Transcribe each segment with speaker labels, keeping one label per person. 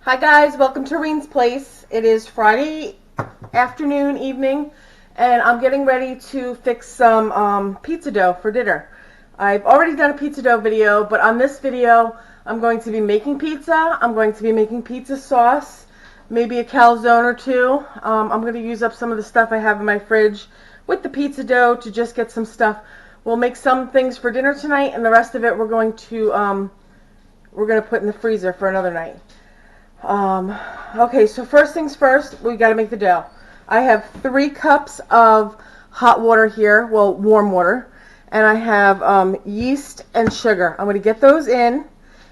Speaker 1: Hi guys, welcome to Reen's Place. It is Friday afternoon, evening, and I'm getting ready to fix some pizza dough for dinner. I've already done a pizza dough video, but on this video I'm going to be making pizza. I'm going to be making pizza sauce, maybe a calzone or two. I'm going to use up some of the stuff I have in my fridge with the pizza dough to just get some stuff. We'll make some things for dinner tonight, and the rest of it we're going to put in the freezer for another night. Okay, so first things first, we got to make the dough. I have 3 cups of hot water here, well, warm water, and I have yeast and sugar. I'm going to get those in,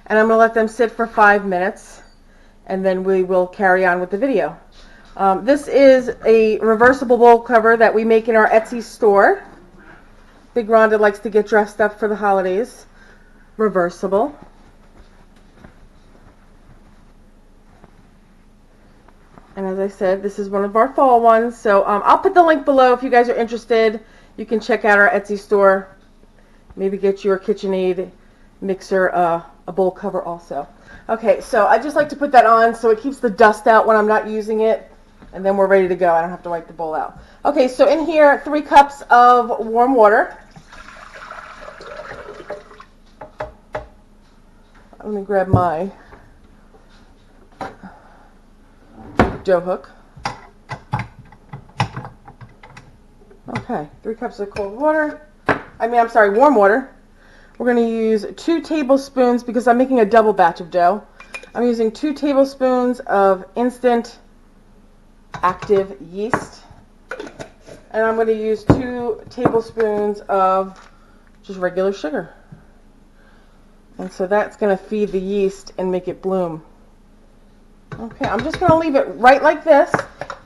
Speaker 1: and I'm going to let them sit for 5 minutes, and then we will carry on with the video. This is a reversible bowl cover that we make in our Etsy store. Big Rhonda likes to get dressed up for the holidays. Reversible. And as I said, this is one of our fall ones. So I'll put the link below if you guys are interested. You can check out our Etsy store. Maybe get your KitchenAid mixer a bowl cover also. Okay, so I just like to put that on so it keeps the dust out when I'm not using it. And then we're ready to go. I don't have to wipe the bowl out. Okay, so in here, 3 cups of warm water. Let me grab my dough hook. Okay, 3 cups of warm water. We're going to use 2 tablespoons because I'm making a double batch of dough. I'm using 2 tablespoons of instant active yeast. And I'm going to use 2 tablespoons of just regular sugar. And so that's going to feed the yeast and make it bloom. Okay, I'm just going to leave it right like this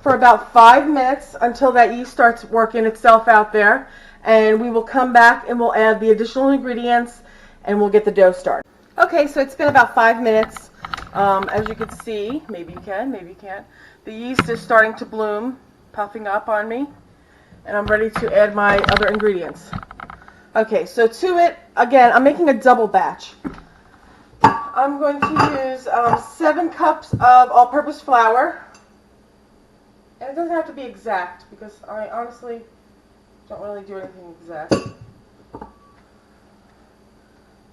Speaker 1: for about 5 minutes until that yeast starts working itself out there. And we will come back and we'll add the additional ingredients and we'll get the dough started. Okay, so it's been about 5 minutes. As you can see, maybe you can, maybe you can't. The yeast is starting to bloom, puffing up on me. And I'm ready to add my other ingredients. Okay, so to it, again, I'm making a double batch. I'm going to use 7 cups of all-purpose flour. And it doesn't have to be exact because I honestly don't really do anything exact. Let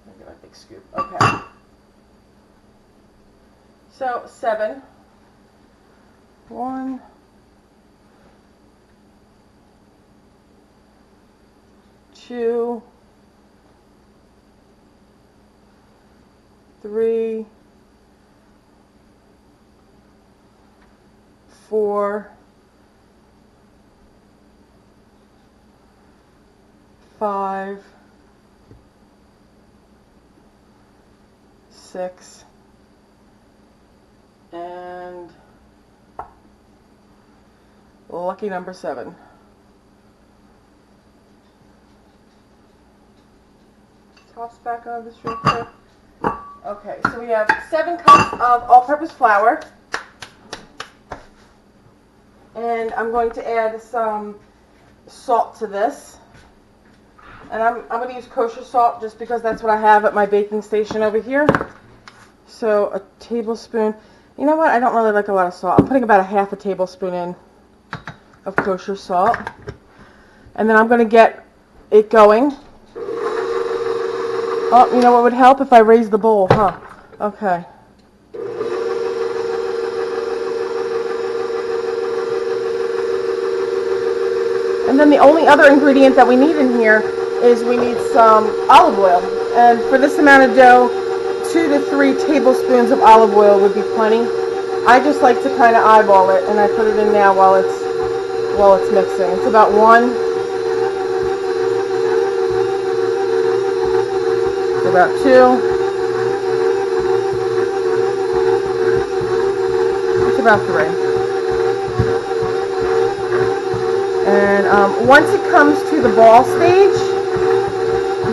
Speaker 1: me get my big scoop. Okay. So 7. 1. 2. 3, 4, 5, 6, and lucky number 7. Toss back on this real quick. Okay, so we have 7 cups of all-purpose flour, and I'm going to add some salt to this, and I'm going to use kosher salt just because that's what I have at my baking station over here. So a tablespoon. You know what? I don't really like a lot of salt. I'm putting about a half a tablespoon in of kosher salt, and then I'm going to get it going. Oh, you know what would help if I raise the bowl, huh? Okay. And then the only other ingredient that we need in here is we need some olive oil. And for this amount of dough, 2 to 3 tablespoons of olive oil would be plenty. I just like to kind of eyeball it, and I put it in now while it's mixing. It's about 1. About 2. It's about 3. And once it comes to the ball stage,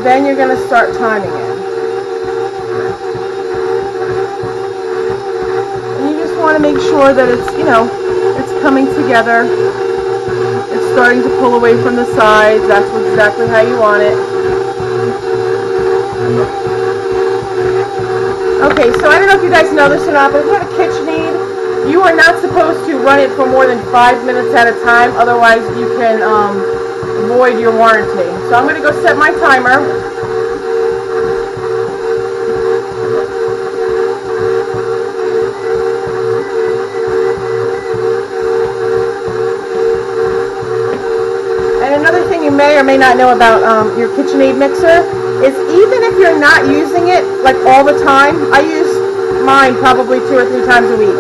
Speaker 1: then you're going to start timing it. And you just want to make sure that it's, it's coming together. It's starting to pull away from the sides. That's exactly how you want it. Okay, so I don't know if you guys know this or not, but if you have a KitchenAid You are not supposed to run it for more than 5 minutes at a time, otherwise you can void your warranty. So I'm going to go set my timer. And another thing you may or may not know about your KitchenAid mixer is even if you're not using it like all the time, I use mine probably 2 or 3 times a week.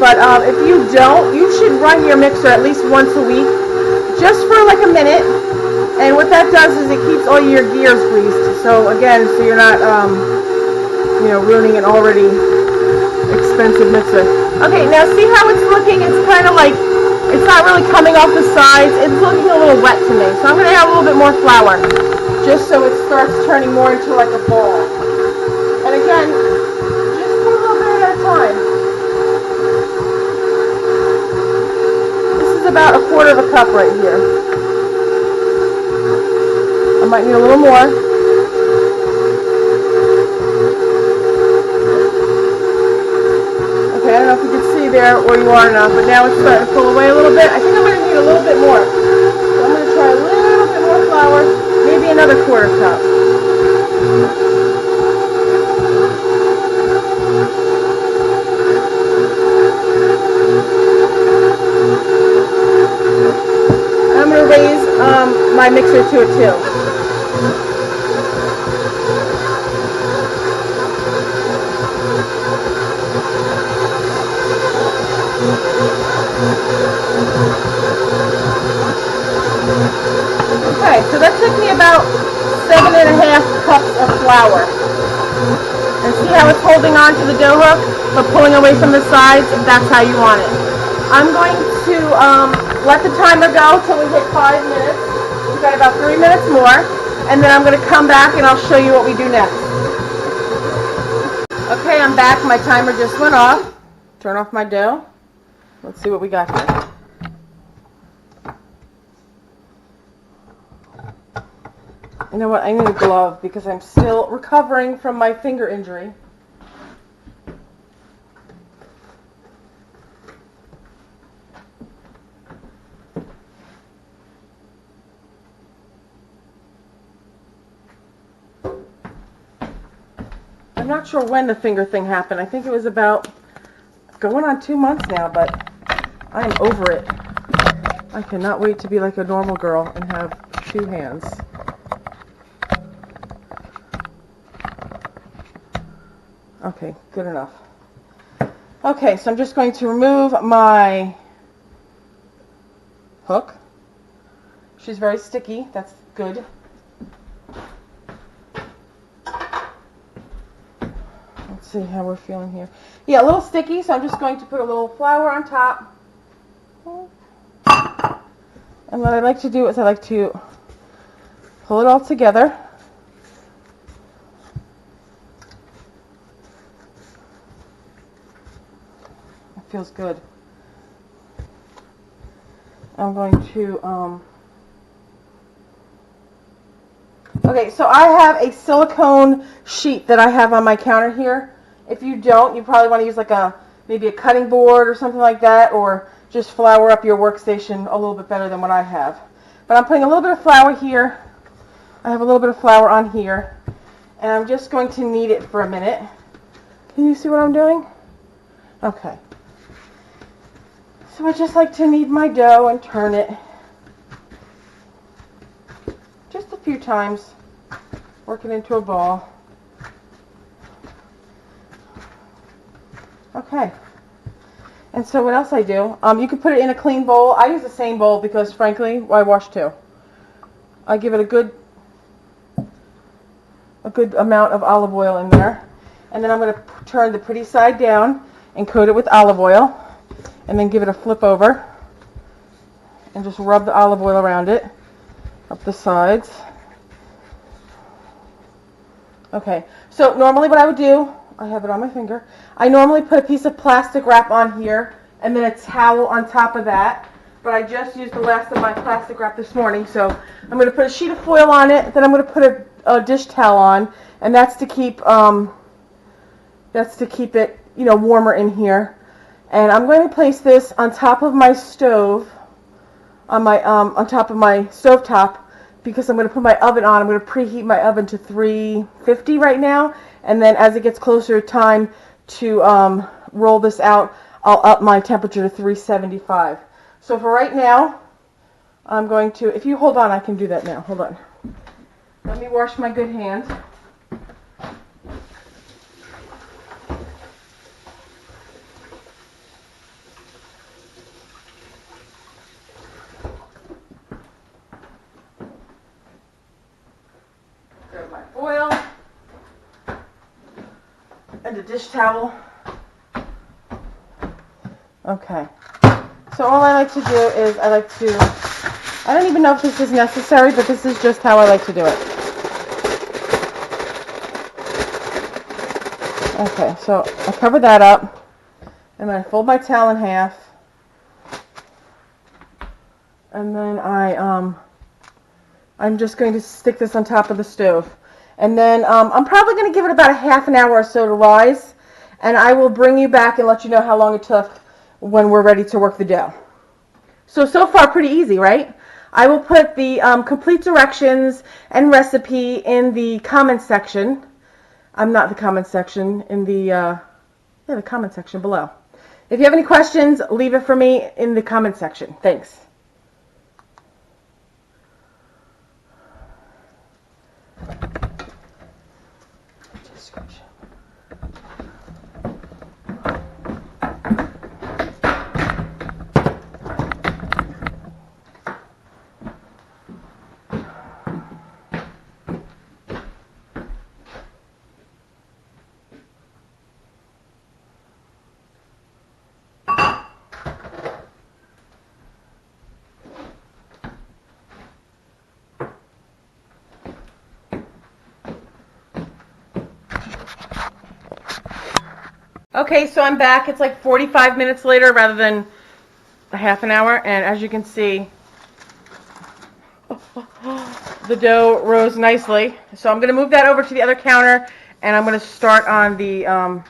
Speaker 1: But if you don't, you should run your mixer at least once a week, just for like a minute. And what that does is it keeps all your gears greased. So again, so you're not, ruining an already expensive mixer. Okay, now see how it's looking? It's kind of like, it's not really coming off the sides. It's looking a little wet to me. So I'm going to add a little bit more flour, just so it starts turning more into like a ball. And again, just put a little bit at a time. This is about 1/4 cup right here. I might need a little more. Okay, I don't know if you can see there where you are enough, but now it's starting to pull away a little bit. I think I'm going to need a little bit more. So I'm going to try a little bit more flour, maybe another 1/4 cup. I'm going to raise my mixer to it too. Okay, so that took me about 7.5 cups of flour. And see how it's holding on to the dough hook, but pulling away from the sides? That's how you want it. I'm going to let the timer go till we hit 5 minutes. We've got about 3 minutes more, and then I'm going to come back and I'll show you what we do next. Okay, I'm back. My timer just went off. Turn off my dough. Let's see what we got here. You know what? I need a glove because I'm still recovering from my finger injury. I'm not sure when the finger thing happened. I think it was about going on 2 months now, but I am over it. I cannot wait to be like a normal girl and have 2 hands. Okay, good enough. Okay, so I'm just going to remove my hook. She's very sticky. That's good. Let's see how we're feeling here. Yeah, a little sticky, so I'm just going to put a little flour on top. And what I like to do is I like to pull it all together. Feels good. I'm going to okay, so I have a silicone sheet that I have on my counter here. If you don't, you probably want to use like maybe a cutting board or something like that, or just flour up your workstation a little bit better than what I have. But I'm putting a little bit of flour here. I have a little bit of flour on here, and I'm just going to knead it for a minute. Can you see what I'm doing? Okay. So I just like to knead my dough and turn it just a few times, work it into a ball. Okay. And so what else I do? You can put it in a clean bowl. I use the same bowl because, frankly, I wash too. I give it a good amount of olive oil in there, and then I'm going to turn the pretty side down and coat it with olive oil. And then give it a flip over and just rub the olive oil around it, up the sides. Okay, so normally what I would do, I have it on my finger, I normally put a piece of plastic wrap on here and then a towel on top of that, but I just used the last of my plastic wrap this morning, so I'm going to put a sheet of foil on it, then I'm going to put a dish towel on, and that's to keep it, warmer in here. And I'm going to place this on top of my stove, on top of my stovetop, because I'm going to put my oven on. I'm going to preheat my oven to 350 right now, and then as it gets closer time to roll this out, I'll up my temperature to 375. So for right now, I'm going to, if you hold on, I can do that now. Hold on. Let me wash my good hands. Grab my foil and a dish towel. Okay. So all I like to do is I don't even know if this is necessary, but this is just how I like to do it. Okay, so I cover that up, and then I fold my towel in half, and then I'm just going to stick this on top of the stove. And then I'm probably going to give it about a half an hour or so to rise, and I will bring you back and let you know how long it took when we're ready to work the dough. So far pretty easy, right? I will put the complete directions and recipe in the comments section. Not the comments section, in the comment section below. If you have any questions, leave it for me in the comment section. Thanks. Okay, so I'm back. It's like 45 minutes later rather than a half an hour, and as you can see, the dough rose nicely. So I'm going to move that over to the other counter, and I'm going to start on the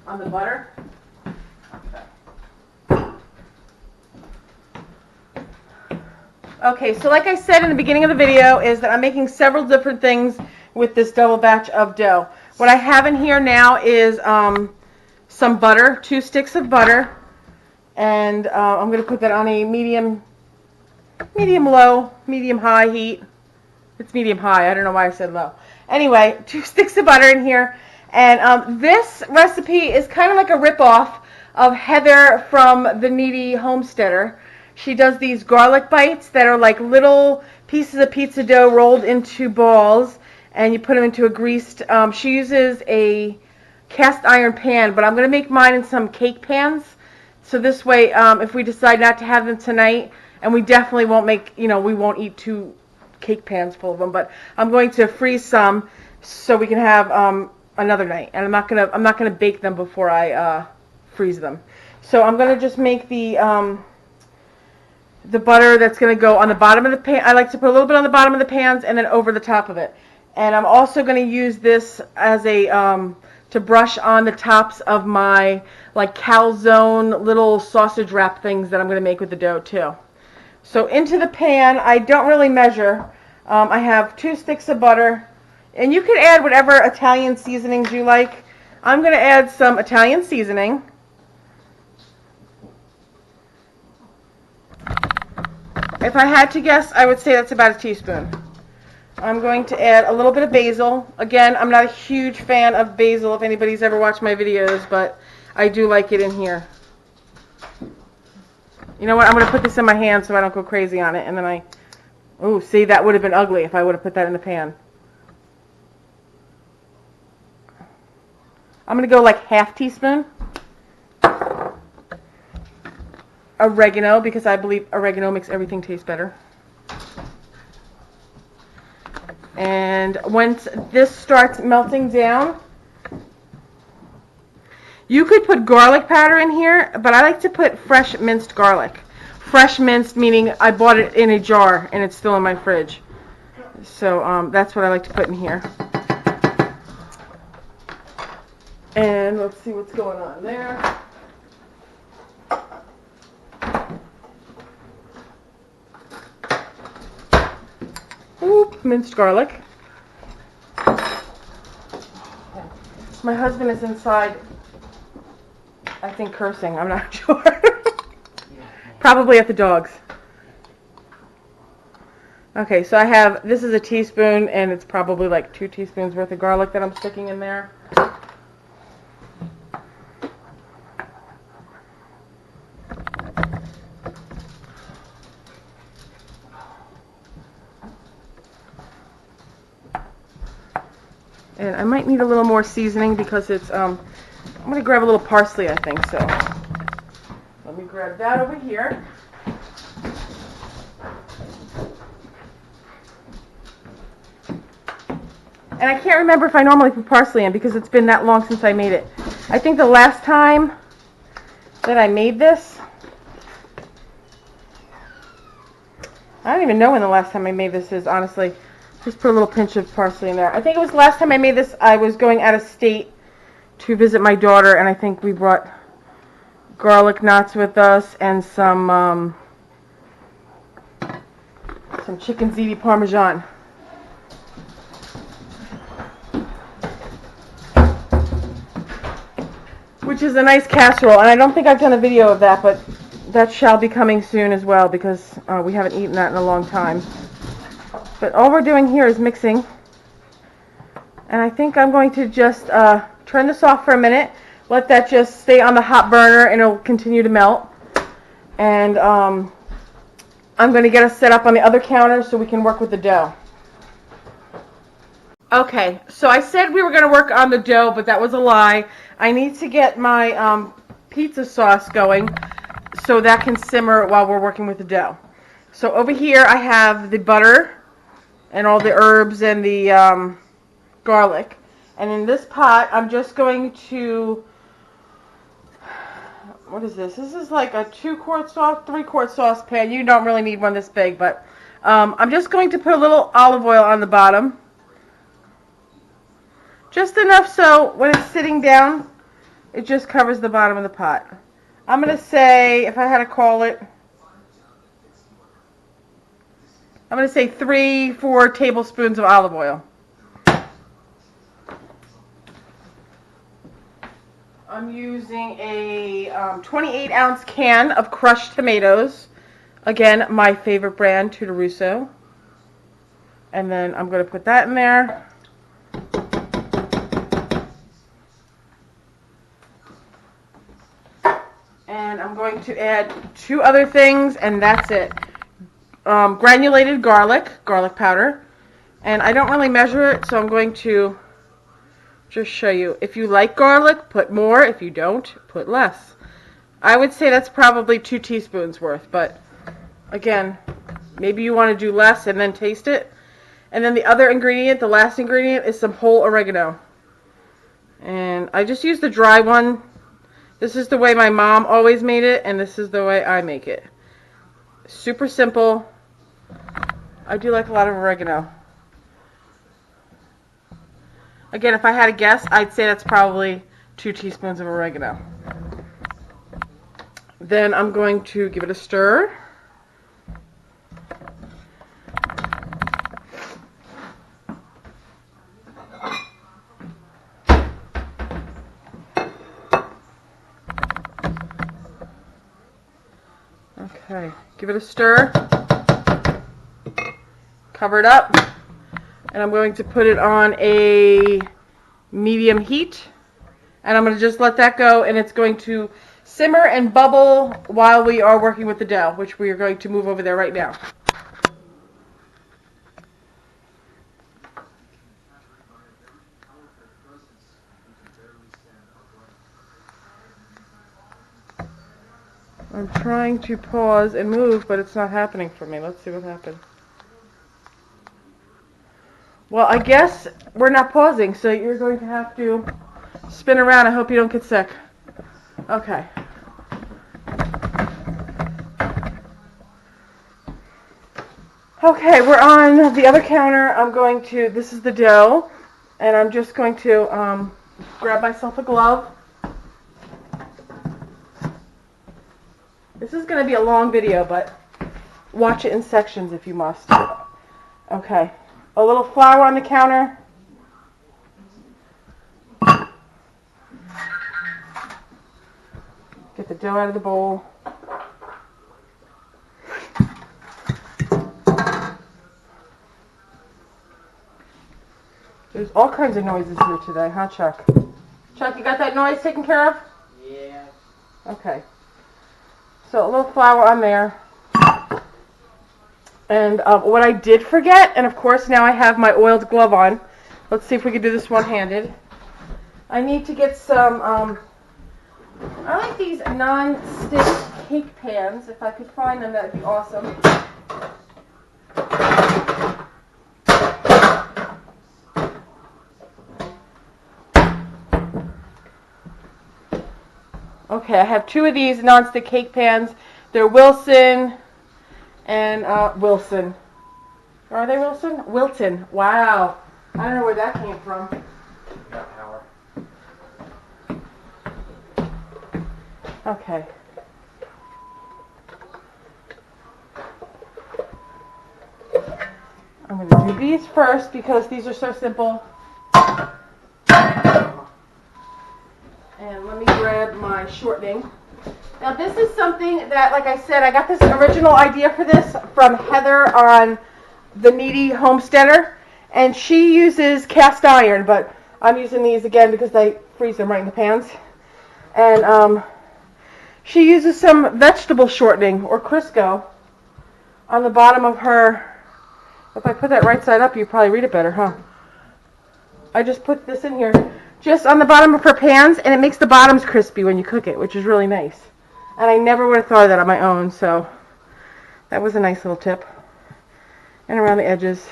Speaker 1: butter. Okay, so like I said in the beginning of the video, is that I'm making several different things with this double batch of dough. What I have in here now is some butter, 2 sticks of butter, and I'm going to put that on a medium low, medium high heat. It's medium high, I don't know why I said low. Anyway, 2 sticks of butter in here, and this recipe is kind of like a rip-off of Heather from the Needy Homesteader. She does these garlic bites that are like little pieces of pizza dough rolled into balls, and you put them into a greased, she uses a cast iron pan, but I'm going to make mine in some cake pans. So this way, if we decide not to have them tonight, and we definitely won't make, we won't eat 2 cake pans full of them, but I'm going to freeze some so we can have another night. And I'm not gonna bake them before I freeze them. So I'm gonna just make the butter that's gonna go on the bottom of the pan. I like to put a little bit on the bottom of the pans and then over the top of it. And I'm also going to use this as a to brush on the tops of my like calzone little sausage wrap things that I'm going to make with the dough too. So into the pan, I don't really measure. I have 2 sticks of butter, and you can add whatever Italian seasonings you like. I'm going to add some Italian seasoning. If I had to guess, I would say that's about a teaspoon. I'm going to add a little bit of basil. Again, I'm not a huge fan of basil if anybody's ever watched my videos, but I do like it in here. You know what? I'm going to put this in my hand so I don't go crazy on it. And then oh, see, that would have been ugly if I would have put that in the pan. I'm going to go like half teaspoon. Oregano, because I believe oregano makes everything taste better. And once this starts melting down, you could put garlic powder in here, but I like to put fresh minced garlic. Fresh minced meaning I bought it in a jar and it's still in my fridge. So that's what I like to put in here. And let's see what's going on there. Oop, minced garlic. My husband is inside, I think, cursing. I'm not sure. Probably at the dogs. Okay, so I have, this is a teaspoon, and it's probably like 2 teaspoons worth of garlic that I'm sticking in there. And I might need a little more seasoning because it's, I'm going to grab a little parsley, I think, so. Let me grab that over here. And I can't remember if I normally put parsley in because it's been that long since I made it. I think the last time that I made this, I don't even know when the last time I made this is, honestly. Just put a little pinch of parsley in there. I think it was the last time I made this, I was going out of state to visit my daughter, and I think we brought garlic knots with us and some chicken ziti parmesan. Which is a nice casserole, and I don't think I've done a video of that, but that shall be coming soon as well because we haven't eaten that in a long time. But all we're doing here is mixing, and I think I'm going to just turn this off for a minute, let that just stay on the hot burner, and it'll continue to melt. And I'm going to get us set up on the other counter so we can work with the dough. Okay, so I said we were going to work on the dough, but that was a lie. I need to get my pizza sauce going so that can simmer while we're working with the dough. So over here I have the butter and all the herbs and the garlic. And in this pot, I'm just going to, what is this? This is like a 2-quart sauce, 3-quart saucepan. You don't really need one this big, but I'm just going to put a little olive oil on the bottom. Just enough so when it's sitting down, it just covers the bottom of the pot. I'm going to say, if I had to call it, I'm going to say 3-4 tablespoons of olive oil. I'm using a 28-ounce can of crushed tomatoes. Again, my favorite brand, Tudorusso. And then I'm going to put that in there. And I'm going to add 2 other things, and that's it. Granulated garlic powder. And I don't really measure it, so I'm going to just show you. If you like garlic, put more. If you don't, put less. I would say that's probably 2 teaspoons worth, but again, maybe you want to do less and then taste it. And then the other ingredient, the last ingredient, is some whole oregano. And I just use the dry one. This is the way my mom always made it, and this is the way I make it. Super simple. I do like a lot of oregano. Again, if I had to guess, I'd say that's probably 2 teaspoons of oregano. Then I'm going to give it a stir. Okay, give it a stir. Cover it up. And I'm going to put it on a medium heat. And I'm going to just let that go, and it's going to simmer and bubble while we are working with the dough, which we are going to move over there right now. I'm trying to pause and move, but it's not happening for me. Let's see what happens. Well, I guess we're not pausing, so you're going to have to spin around. I hope you don't get sick. Okay. Okay, we're on the other counter. I'm going to, this is the dough, and I'm just going to grab myself a glove. This is going to be a long video, but watch it in sections if you must. Okay, a little flour on the counter. Get the dough out of the bowl. There's all kinds of noises here today, huh, Chuck? Chuck, you got that noise taken care of?
Speaker 2: Yeah.
Speaker 1: Okay. So a little flour on there. And what I did forget, and of course now I have my oiled glove on. Let's see if we can do this one-handed. I need to get some, I like these non-stick cake pans. If I could find them, that would be awesome. Okay, I have 2 of these non-stick cake pans. They're Wilson and Wilson. Are they Wilson? Wilton. Wow. I don't know where that came from.
Speaker 2: Got power.
Speaker 1: Okay. I'm going to do these first because these are so simple. And let me grab my shortening. Now this is something that, like I said, I got this original idea for this from Heather on The Needy Homesteader. And she uses cast iron, but I'm using these again because they freeze them right in the pans. And she uses some vegetable shortening or Crisco on the bottom of her. If I put that right side up, you probably read it better, huh? I just put this in here just on the bottom of her pans, and it makes the bottoms crispy when you cook it, which is really nice. And I never would have thought of that on my own, so that was a nice little tip. And around the edges.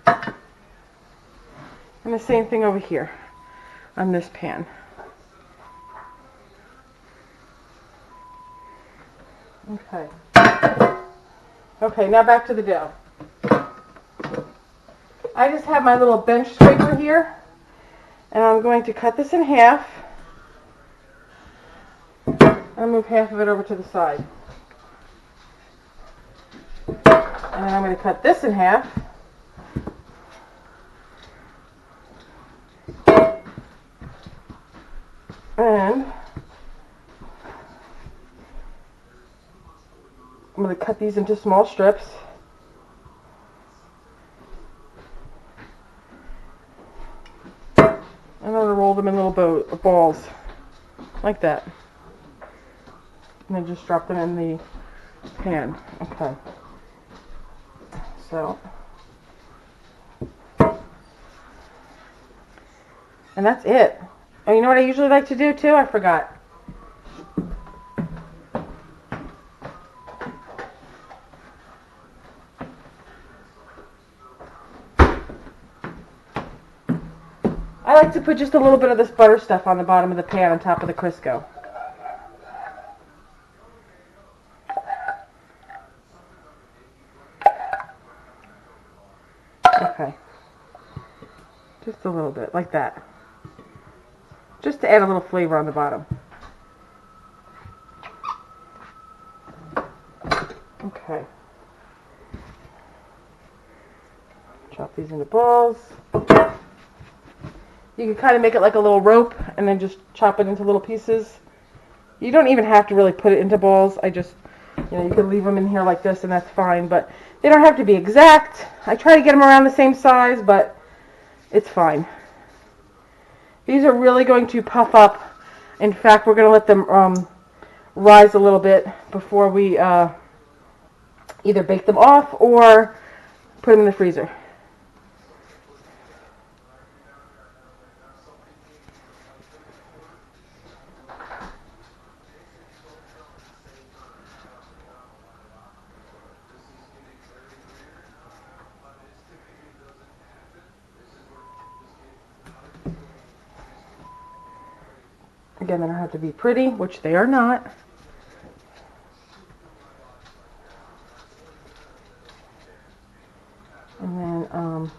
Speaker 1: And the same thing over here on this pan. Okay. Okay, now back to the dough. I just have my little bench scraper here, and I'm going to cut this in half. I'll move half of it over to the side. And then I'm going to cut this in half. And I'm going to cut these into small strips. And I'm going to roll them in little balls, like that. And then just drop them in the pan. Okay. So, and that's it. Oh, you know what I usually like to do too? I forgot. I like to put just a little bit of this butter stuff on the bottom of the pan on top of the Crisco. Okay. Just a little bit, like that. Just to add a little flavor on the bottom. Okay. Chop these into balls. You can kind of make it like a little rope and then just chop it into little pieces. You don't even have to really put it into balls. I just, you can leave them in here like this and that's fine. But they don't have to be exact. I try to get them around the same size, but it's fine. These are really going to puff up. In fact, we're going to let them rise a little bit before we either bake them off or put them in the freezer. Again, they don't have to be pretty, which they are not. And then,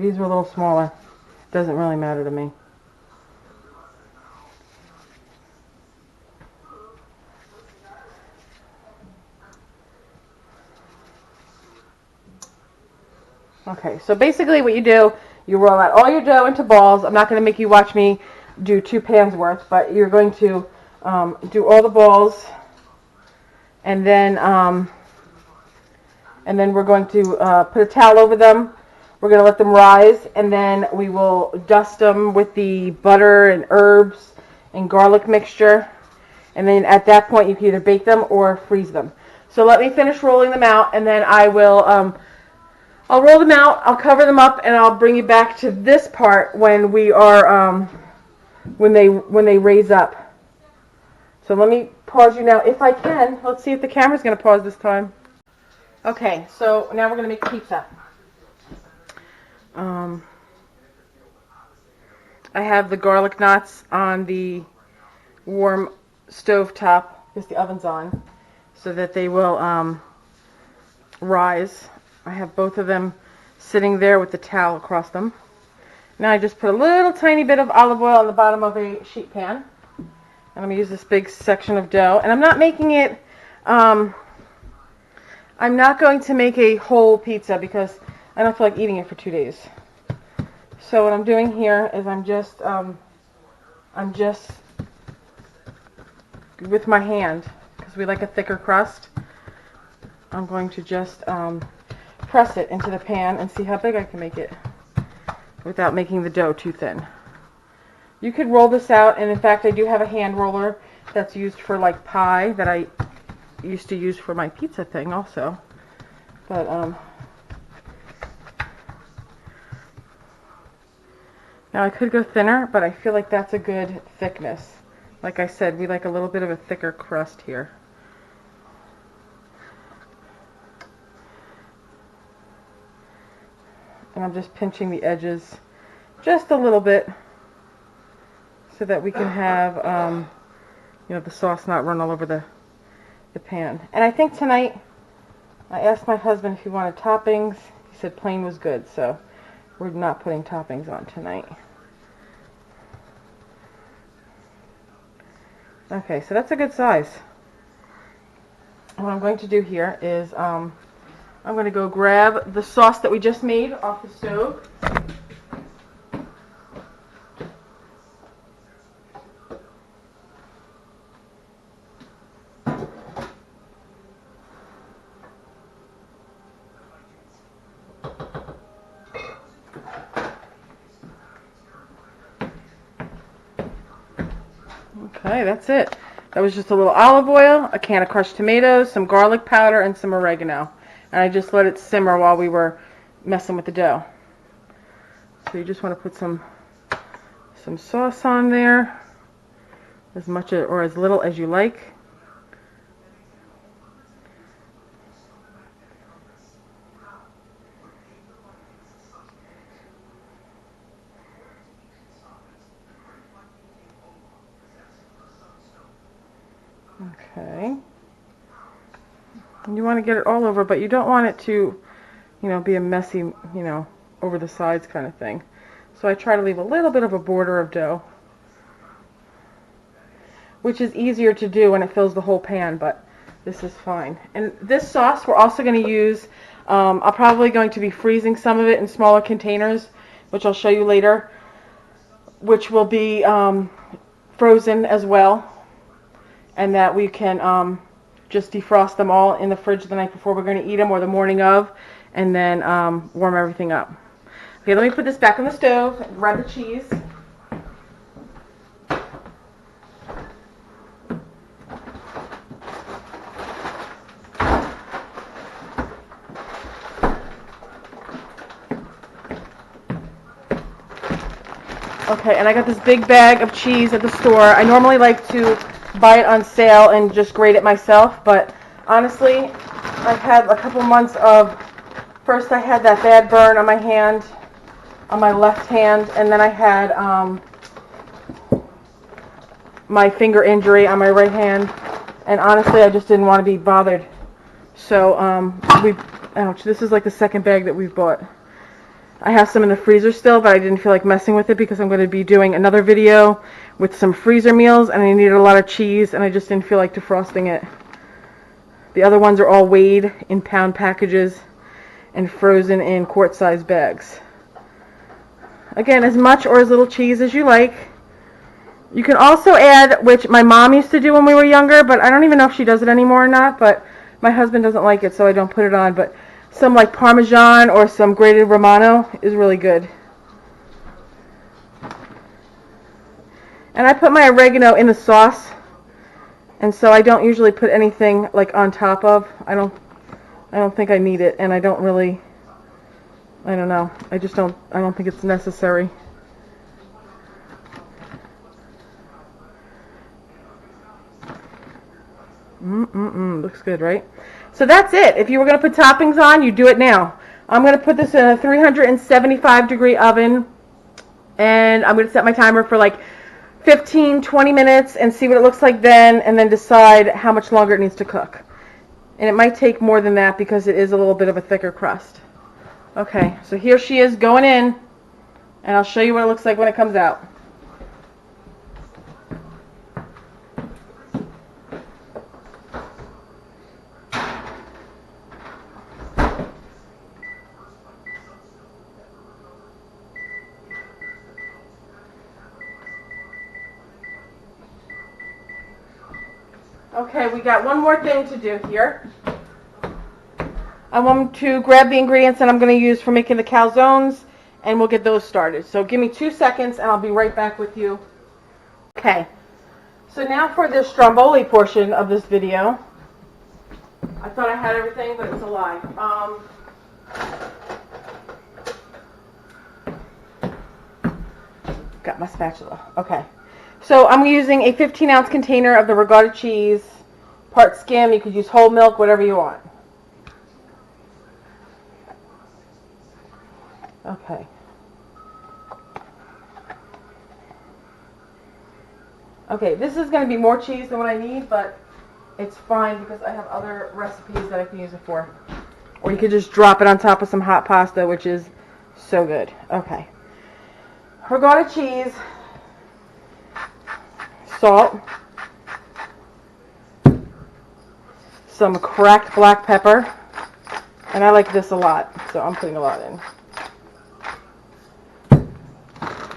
Speaker 1: these are a little smaller. Doesn't really matter to me. Okay, so basically what you do, you roll out all your dough into balls. I'm not going to make you watch me do 2 pans worth, but you're going to do all the balls, and then we're going to put a towel over them. We're going to let them rise, and then we will dust them with the butter and herbs and garlic mixture. And then at that point, you can either bake them or freeze them. So let me finish rolling them out, and then I will I'll roll them out, I'll cover them up, and I'll bring you back to this part when we are when they raise up. So let me pause you now if I can. Let's see if the camera's going to pause this time. Okay, so now we're going to make pizza. I have the garlic knots on the warm stove top, because the oven's on, so that they will rise. I have both of them sitting there with the towel across them. Now I just put a little tiny bit of olive oil on the bottom of a sheet pan. And I'm going to use this big section of dough. And I'm not making it, I'm not going to make a whole pizza because I don't feel like eating it for 2 days. So what I'm doing here is I'm just with my hand, because we like a thicker crust, I'm going to just press it into the pan and see how big I can make it without making the dough too thin. You could roll this out, and in fact I do have a hand roller that's used for like pie that I used to use for my pizza thing also. But now I could go thinner, but I feel like that's a good thickness. Like I said, we like a little bit of a thicker crust here. And I'm just pinching the edges just a little bit so that we can have, the sauce not run all over the pan. And I think tonight, I asked my husband if he wanted toppings. He said plain was good, so we're not putting toppings on tonight. Okay, so that's a good size. What I'm going to do here is I'm going to go grab the sauce that we just made off the stove. Okay, that's it. That was just a little olive oil, a can of crushed tomatoes, some garlic powder, and some oregano. And I just let it simmer while we were messing with the dough. So you just want to put some sauce on there, as much or as little as you like. Okay. And you want to get it all over, but you don't want it to, be a messy, over the sides kind of thing. So I try to leave a little bit of a border of dough, which is easier to do when it fills the whole pan, but this is fine. And this sauce we're also going to use, I'm probably going to be freezing some of it in smaller containers, which I'll show you later, which will be frozen as well, and that we can just defrost them all in the fridge the night before we're going to eat them, or the morning of, and then warm everything up. Okay, let me put this back on the stove and grab the cheese. Okay, and I got this big bag of cheese at the store. I normally like to buy it on sale and just grate it myself, but honestly, I've had a couple months of, first I had that bad burn on my hand, on my left hand, and then I had my finger injury on my right hand, and honestly I just didn't want to be bothered. So ouch, this is like the second bag that we've bought. I have some in the freezer still, but I didn't feel like messing with it because I'm going to be doing another video with some freezer meals, and I needed a lot of cheese, and I just didn't feel like defrosting it. The other ones are all weighed in pound packages and frozen in quart-sized bags. Again, as much or as little cheese as you like. You can also add, which my mom used to do when we were younger, but I don't even know if she does it anymore or not, but my husband doesn't like it, so I don't put it on, but some like Parmesan or some grated Romano is really good. And I put my oregano in the sauce, and so I don't usually put anything like on top of. I don't think I need it, and I don't know. I don't think it's necessary. Looks good, right? So that's it. If you were going to put toppings on, you do it now. I'm going to put this in a 375-degree oven, and I'm going to set my timer for like 15-20 minutes and see what it looks like then, and then decide how much longer it needs to cook. And it might take more than that because it is a little bit of a thicker crust. Okay, so here she is going in, and I'll show you what it looks like when it comes out. Okay, we got one more thing to do here. I want to grab the ingredients that I'm going to use for making the calzones, and we'll get those started. So give me 2 seconds, and I'll be right back with you. Okay, so now for the stromboli portion of this video. I thought I had everything, but it's a lie. Got my spatula. Okay. So I'm using a 15-ounce container of the regatta cheese, part skim. You could use whole milk, whatever you want. Okay. Okay, this is going to be more cheese than what I need, but it's fine because I have other recipes that I can use it for. Or you could just drop it on top of some hot pasta, which is so good. Okay. Regatta cheese, salt, some cracked black pepper, and I like this a lot, so I'm putting a lot in.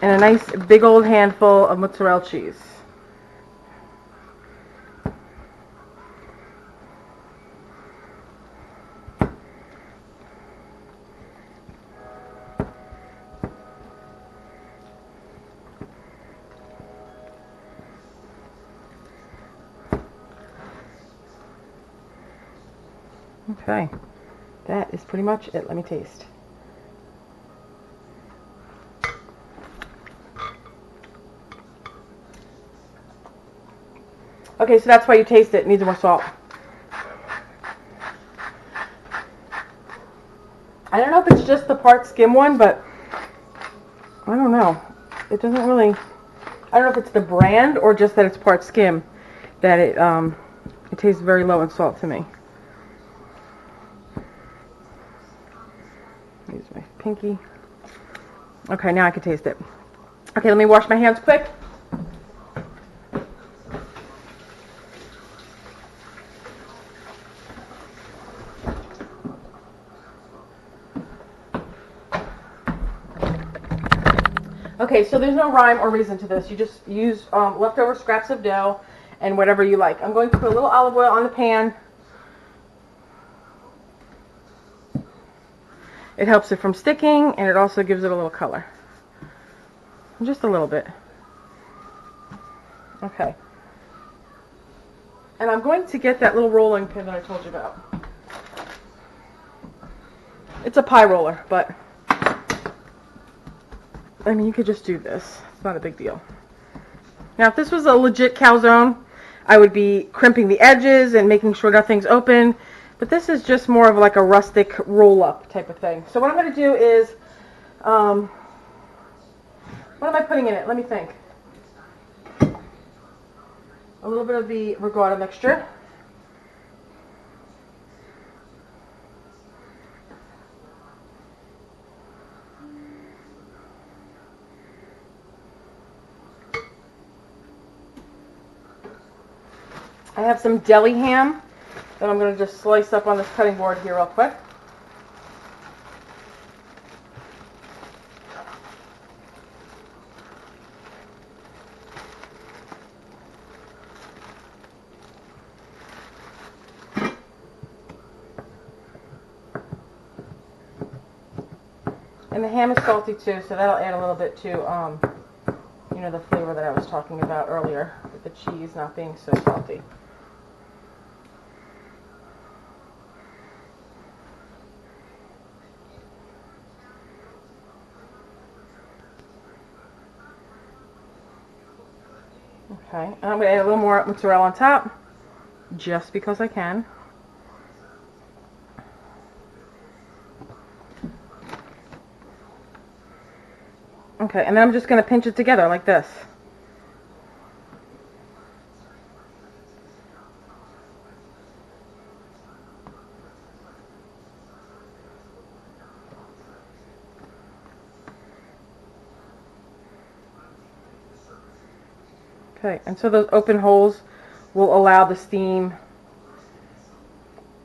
Speaker 1: And a nice big old handful of mozzarella cheese. Okay, that is pretty much it. Let me taste. Okay, so that's why you taste it. It needs more salt. I don't know if it's just the part skim one, but I don't know. It doesn't really, I don't know if it's the brand or just that it's part skim, that it tastes very low in salt to me. Use my pinky. Okay, now I can taste it. Okay, let me wash my hands quick. Okay, so there's no rhyme or reason to this. You just use leftover scraps of dough and whatever you like. I'm going to put a little olive oil on the pan. It helps it from sticking, and it also gives it a little color. Just a little bit. Okay. And I'm going to get that little rolling pin that I told you about. It's a pie roller, but I mean, you could just do this. It's not a big deal. Now, if this was a legit calzone, I would be crimping the edges and making sure nothing's open. But this is just more of like a rustic roll-up type of thing. So what I'm going to do is, what am I putting in it? Let me think. A little bit of the regatta mixture. I have some deli ham that I'm going to just slice up on this cutting board here real quick. And the ham is salty too, so that'll add a little bit to, you know, the flavor that I was talking about earlier, with the cheese not being so salty. Okay, and I'm going to add a little more mozzarella on top, just because I can. Okay, and then I'm just going to pinch it together like this. Okay, and so those open holes will allow the steam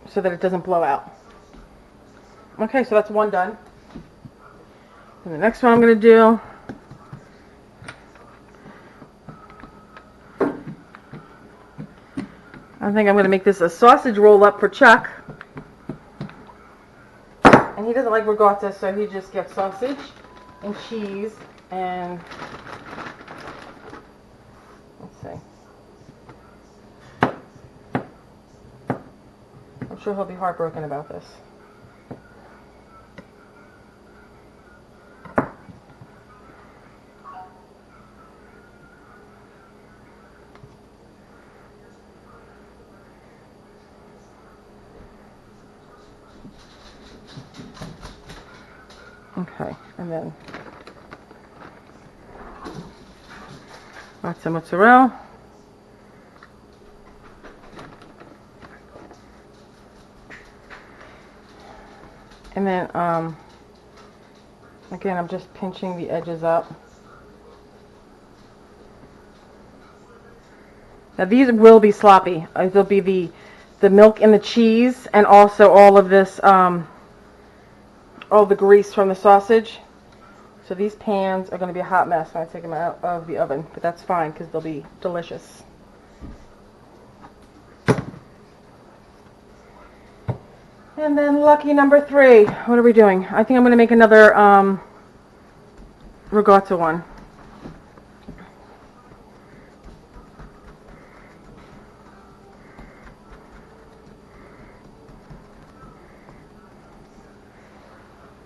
Speaker 1: so that it doesn't blow out. Okay, so that's one done. And the next one I'm going to do, I think I'm going to make this a sausage roll up for Chuck. And he doesn't like ricotta, so he just gets sausage and cheese and, let's see. I'm sure he'll be heartbroken about this. Okay, and then lots of mozzarella. And then, again, I'm just pinching the edges up. Now these will be sloppy. There'll be the milk and the cheese, and also all of this, all the grease from the sausage. So these pans are going to be a hot mess when I take them out of the oven, but that's fine because they'll be delicious. And then lucky number 3. What are we doing? I think I'm going to make another ricotta one.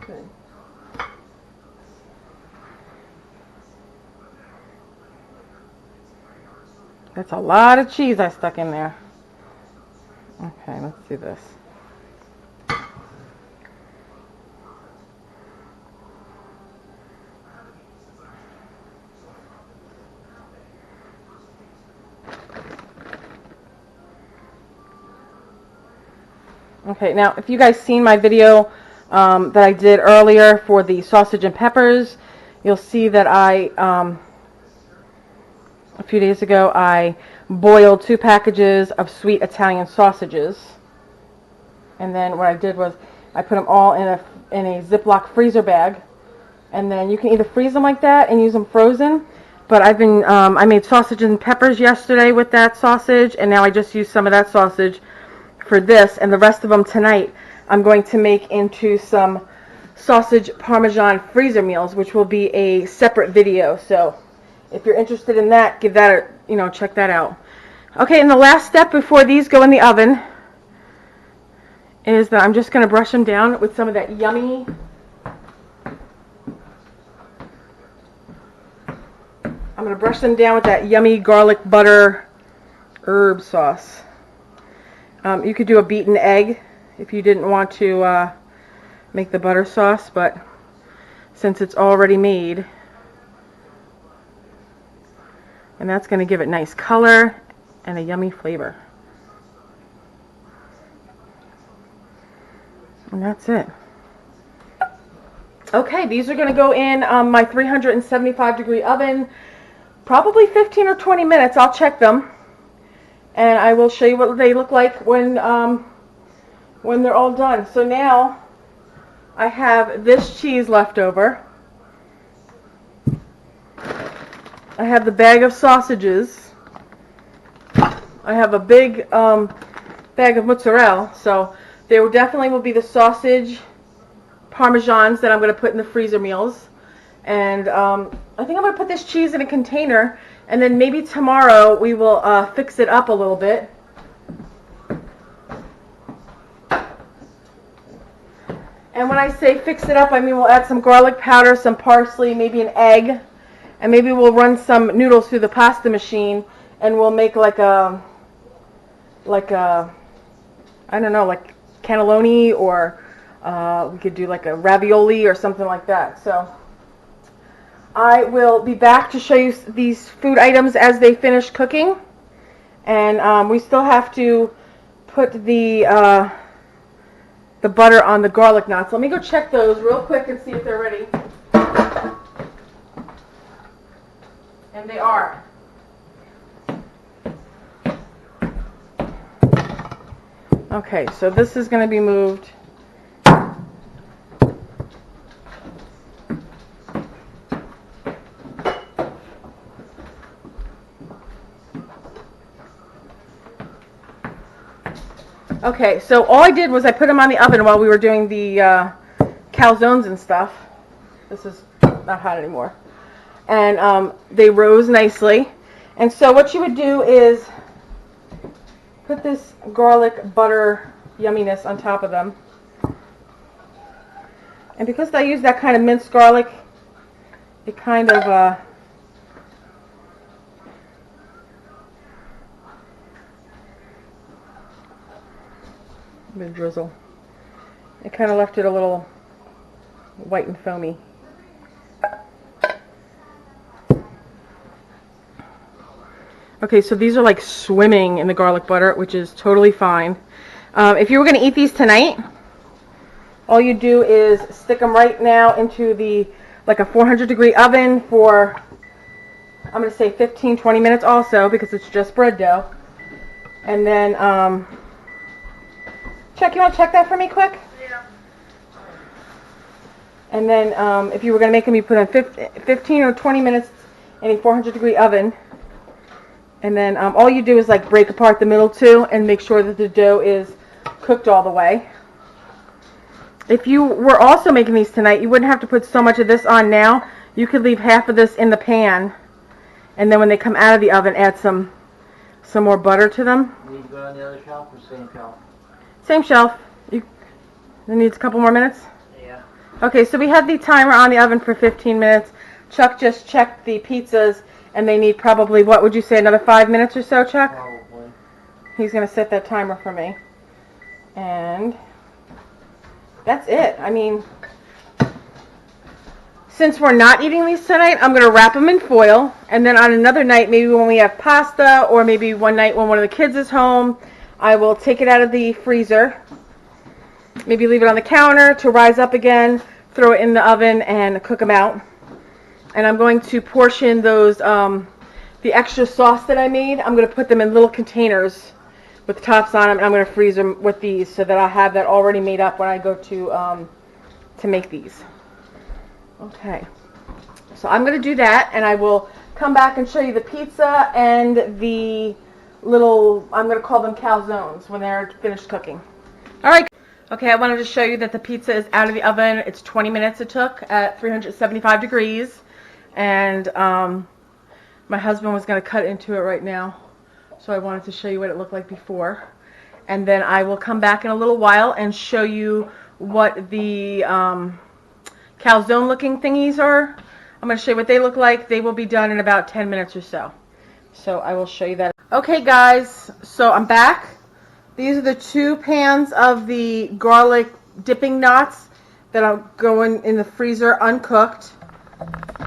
Speaker 1: Good. That's a lot of cheese I stuck in there. Okay, let's do this. Okay, now if you guys seen my video that I did earlier for the sausage and peppers, you'll see that I, a few days ago, I boiled 2 packages of sweet Italian sausages. And then what I did was I put them all in a Ziploc freezer bag. And then you can either freeze them like that and use them frozen. But I made sausage and peppers yesterday with that sausage, and now I just used some of that sausage for this, and the rest of them tonight I'm going to make into some sausage Parmesan freezer meals, which will be a separate video. So if you're interested in that, give that a, check that out. Okay, and the last step before these go in the oven is that I'm just going to brush them down with some of that yummy garlic butter herb sauce. You could do a beaten egg if you didn't want to make the butter sauce, but since it's already made, and that's going to give it nice color and a yummy flavor. And that's it. Okay, these are going to go in my 375 degree oven, probably 15 or 20 minutes. I'll check them. and I will show you what they look like when they're all done. So now I have this cheese left over. I have the bag of sausages. I have a big bag of mozzarella, so there definitely will be the sausage parmesans that I'm going to put in the freezer meals. And I think I'm going to put this cheese in a container, and then maybe tomorrow we will fix it up a little bit. And when I say fix it up, I mean we'll add some garlic powder, some parsley, maybe an egg, and maybe we'll run some noodles through the pasta machine, and we'll make like a I don't know, like cannelloni, or we could do like a ravioli or something like that. So I will be back to show you these food items as they finish cooking, and we still have to put the butter on the garlic knots. Let me go check those real quick and see if they're ready. And they are. Okay, so this is going to be moved. Okay, so all I did was I put them on the oven while we were doing the calzones and stuff. This is not hot anymore. And they rose nicely. And so what you would do is put this garlic butter yumminess on top of them. And because I use that kind of minced garlic, it kind of a bit of drizzle. It kind of left it a little white and foamy. Okay, so these are like swimming in the garlic butter, which is totally fine. If you were going to eat these tonight, all you do is stick them right now into the like a 400-degree oven for, I'm going to say 15-20 minutes also, because it's just bread dough. And then Chuck, you want to check that for me quick?
Speaker 2: Yeah.
Speaker 1: And then if you were going to make them, you put in 15 or 20 minutes in a 400-degree oven. And then all you do is like break apart the middle two and make sure that the dough is cooked all the way. If you were also making these tonight, you wouldn't have to put so much of this on now. You could leave half of this in the pan, and then when they come out of the oven, add some more butter to them.
Speaker 2: Need to go on the other shelf or same shelf?
Speaker 1: Same shelf. It needs a couple more minutes?
Speaker 2: Yeah.
Speaker 1: Okay, so we had the timer on the oven for 15 minutes. Chuck just checked the pizzas, and they need probably, what would you say, another 5 minutes or so, Chuck?
Speaker 2: Probably.
Speaker 1: He's going to set that timer for me. And that's it. I mean, since we're not eating these tonight, I'm going to wrap them in foil. And then on another night, maybe when we have pasta, or maybe one night when one of the kids is home, I will take it out of the freezer. Maybe leave it on the counter to rise up again, throw it in the oven, and cook them out. And I'm going to portion those, the extra sauce that I made, I'm going to put them in little containers with tops on them, and I'm going to freeze them with these so that I have that already made up when I go to make these. Okay, so I'm going to do that, and I will come back and show you the pizza and the little, I'm going to call them calzones, when they're finished cooking. All right. Okay, I wanted to show you that the pizza is out of the oven. It's 20 minutes it took at 375 degrees. And my husband was going to cut into it right now, so I wanted to show you what it looked like before. And then I will come back in a little while and show you what the calzone looking thingies are. I'm going to show you what they look like. They will be done in about 10 minutes or so. So I will show you that. Okay guys, so I'm back. These are the 2 pans of the garlic dipping knots that are going in the freezer uncooked.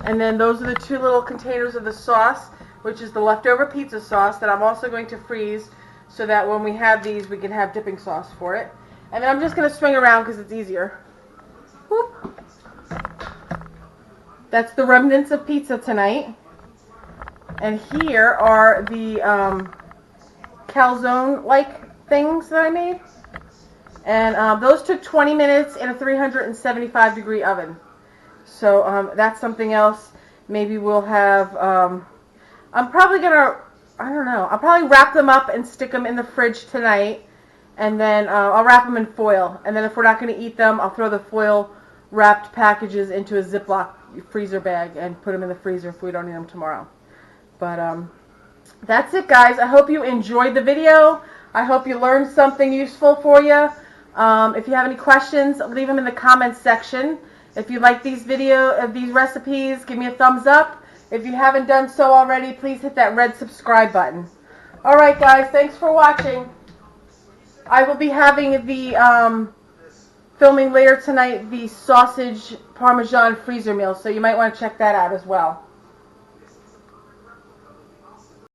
Speaker 1: And then those are the 2 little containers of the sauce, which is the leftover pizza sauce that I'm also going to freeze so that when we have these, we can have dipping sauce for it. And then I'm just going to swing around because it's easier. Whoop. That's the remnants of pizza tonight. And here are the calzone-like things that I made. And those took 20 minutes in a 375-degree oven. So that's something else. Maybe we'll have, I'm probably going to, I don't know, I'll probably wrap them up and stick them in the fridge tonight. And then I'll wrap them in foil. And then if we're not going to eat them, I'll throw the foil wrapped packages into a Ziploc freezer bag and put them in the freezer if we don't eat them tomorrow. But that's it, guys. I hope you enjoyed the video. I hope you learned something useful for you. If you have any questions, leave them in the comments section. If you like these recipes, give me a thumbs up. If you haven't done so already, please hit that red subscribe button. Alright guys, thanks for watching. I will be having the, filming later tonight, the sausage Parmesan freezer meal, so you might want to check that out as well.